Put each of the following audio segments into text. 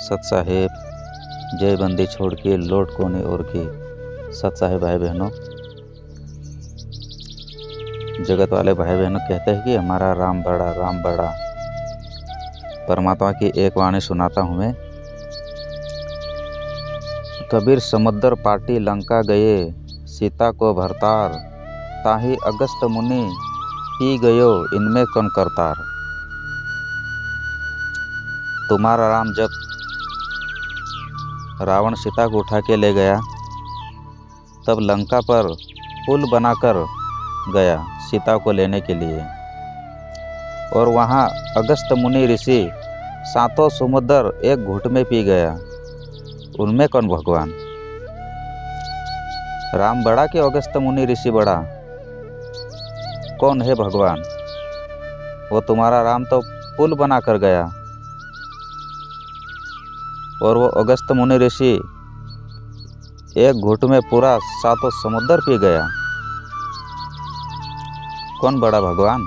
सत साहेब जय बंदी छोड़ के लौट कोने और की। सत साहेब भाई बहनों, जगत वाले भाई बहनों कहते हैं कि हमारा राम बड़ा। परमात्मा की एक वाणी सुनाता हूँ मैं। कबीर समुद्र पाटी लंका गए, सीता को भरतार, ताही अगस्त मुनि पी गयो इनमें कौन करतार। तुम्हारा राम जब रावण सीता को उठा के ले गया तब लंका पर पुल बनाकर गया सीता को लेने के लिए, और वहाँ अगस्त मुनि ऋषि सातों समुद्र एक घूंट में पी गया। उनमें कौन भगवान? राम बड़ा कि अगस्त मुनि ऋषि बड़ा? कौन है भगवान? वो तुम्हारा राम तो पुल बनाकर गया और वो अगस्त मुनि ऋषि एक घूंट में पूरा सातों समुद्र पी गया। कौन बड़ा भगवान?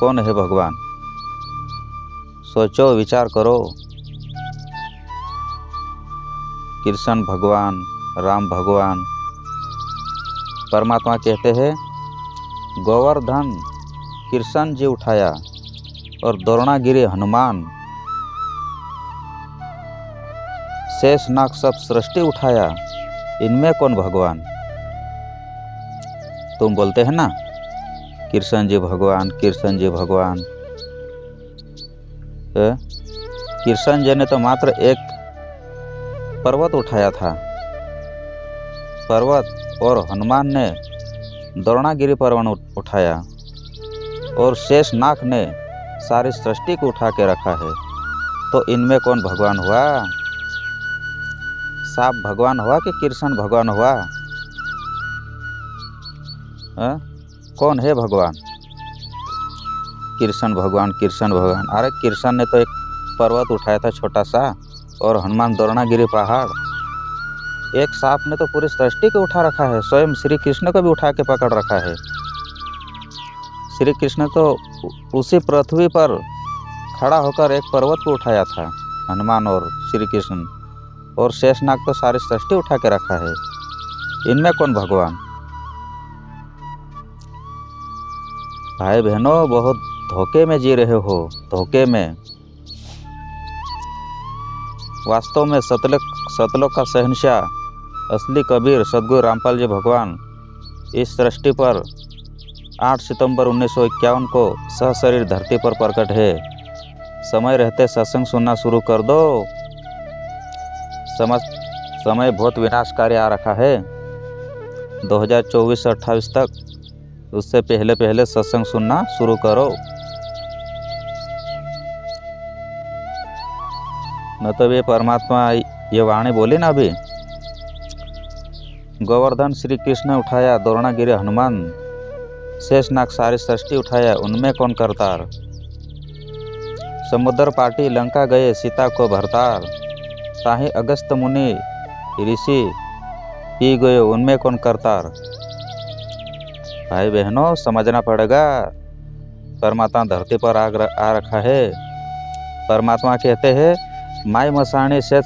कौन है भगवान? सोचो, विचार करो। कृष्ण भगवान, राम भगवान। परमात्मा कहते हैं गोवर्धन कृष्ण जी उठाया और द्रोणागिरी हनुमान, शेषनाग सब सृष्टि उठाया, इनमें कौन भगवान? तुम बोलते हैं ना कृष्ण जी भगवान, कृष्ण जी भगवान। कृष्ण जी ने तो मात्र एक पर्वत उठाया था, पर्वत, और हनुमान ने द्रोणागिरी पर्वत उठाया, और शेषनाग ने सारी सृष्टि को उठा के रखा है। तो इनमें कौन भगवान हुआ? सांप भगवान हुआ कि कृष्ण भगवान हुआ? कौन है भगवान? कृष्ण भगवान, कृष्ण भगवान। अरे कृष्ण ने तो एक पर्वत उठाया था छोटा सा, और हनुमान द्रोणागिरी पहाड़। एक सांप ने तो पूरी सृष्टि को उठा रखा है, स्वयं श्री कृष्ण को भी उठा के पकड़ रखा है। श्री कृष्ण तो उसी पृथ्वी पर खड़ा होकर एक पर्वत को उठाया था, हनुमान और श्री कृष्ण, और शेषनाग तो सारी सृष्टि उठा के रखा है। इनमें कौन भगवान? भाई बहनों, बहुत धोखे में जी रहे हो, धोखे में। वास्तव में सतलोक का शहंशाह, असली कबीर सद्गुरु रामपाल जी भगवान इस सृष्टि पर 8 सितंबर 1951 को सहशरीर धरती पर प्रकट है। समय रहते सत्संग सुनना शुरू कर दो। समय बहुत विनाशकारी आ रखा है। 2024 से 28 तक, उससे पहले सत्संग सुनना शुरू करो, न तो ये परमात्मा ये वाणी बोली ना अभी, गोवर्धन श्री कृष्ण उठाया, द्रोणागिरी हनुमान, शेषनाग सारी सृष्टि उठाया, उनमें कौन करतार। समुद्र पाटी लंका गए, सीता को भरतार, ताही अगस्त मुनि ऋषि पी गए, उनमें कौन करतार। भाई बहनों, समझना पड़ेगा। परमात्मा धरती पर आ रखा है। परमात्मा कहते हैं माई मसाणी शेत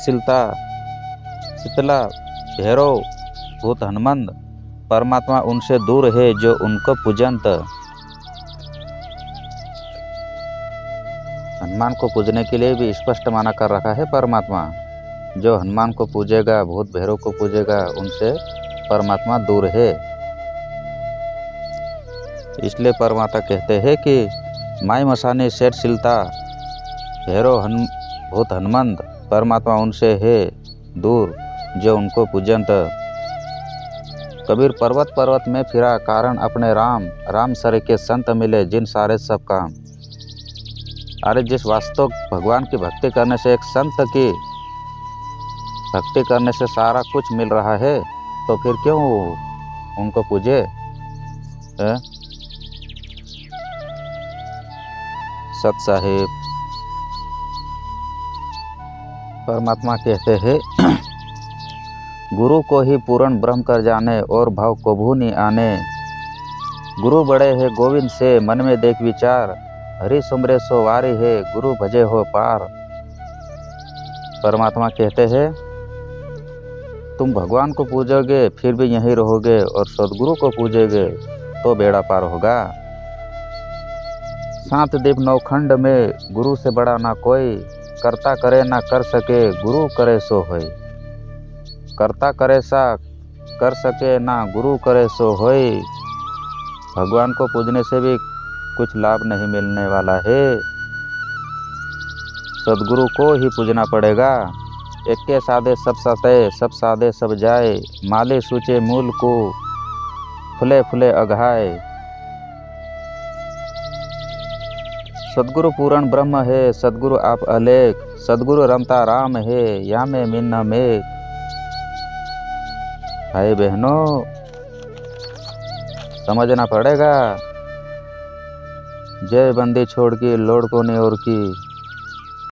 शीतला भैरव भूत हनुमंत। परमात्मा उनसे दूर है जो उनको पूजंत। हनुमान को पूजने के लिए भी स्पष्ट माना कर रखा है परमात्मा। जो हनुमान को पूजेगा, भूत भैरव को पूजेगा, उनसे परमात्मा दूर है। इसलिए परमात्मा कहते हैं कि माई मसानी शेठ शिलता भैरव भूत हनुमंत। परमात्मा उनसे है दूर जो उनको पूजंत। कबीर पर्वत में फिरा, कारण अपने राम सरे के संत मिले, जिन सारे सब काम। अरे जिस वास्तव भगवान की भक्ति करने से, एक संत की भक्ति करने से सारा कुछ मिल रहा है, तो फिर क्यों उनको पूजे? सत साहेब परमात्मा कहते हैं गुरु को ही पूर्ण ब्रह्म कर जाने, और भाव को भू नहीं आने। गुरु बड़े है गोविंद से, मन में देख विचार, हरि सुमरे सो वारी है, गुरु भजे हो पार। परमात्मा कहते हैं तुम भगवान को पूजोगे फिर भी यहीं रहोगे और सदगुरु को पूजोगे तो बेड़ा पार होगा। 7 दीप 9 खंड में गुरु से बड़ा ना कोई, कर्ता करे ना कर सके गुरु करे सो होय। कर्ता करे सा कर सके ना गुरु करे सो होय। भगवान को पूजने से भी कुछ लाभ नहीं मिलने वाला है, सदगुरु को ही पूजना पड़ेगा। एक के सादे सब सते सब सादे सब जाए, माले सूचे मूल को फुले फुले अघाए। सदगुरु पूर्ण ब्रह्म है, सदगुरु आप अलेख, सदगुरु रमता राम है, या में मिन्न मेघ। भाई बहनों समझना पड़ेगा। जय बंदी छोड़ की लोड़ को नहीं और की।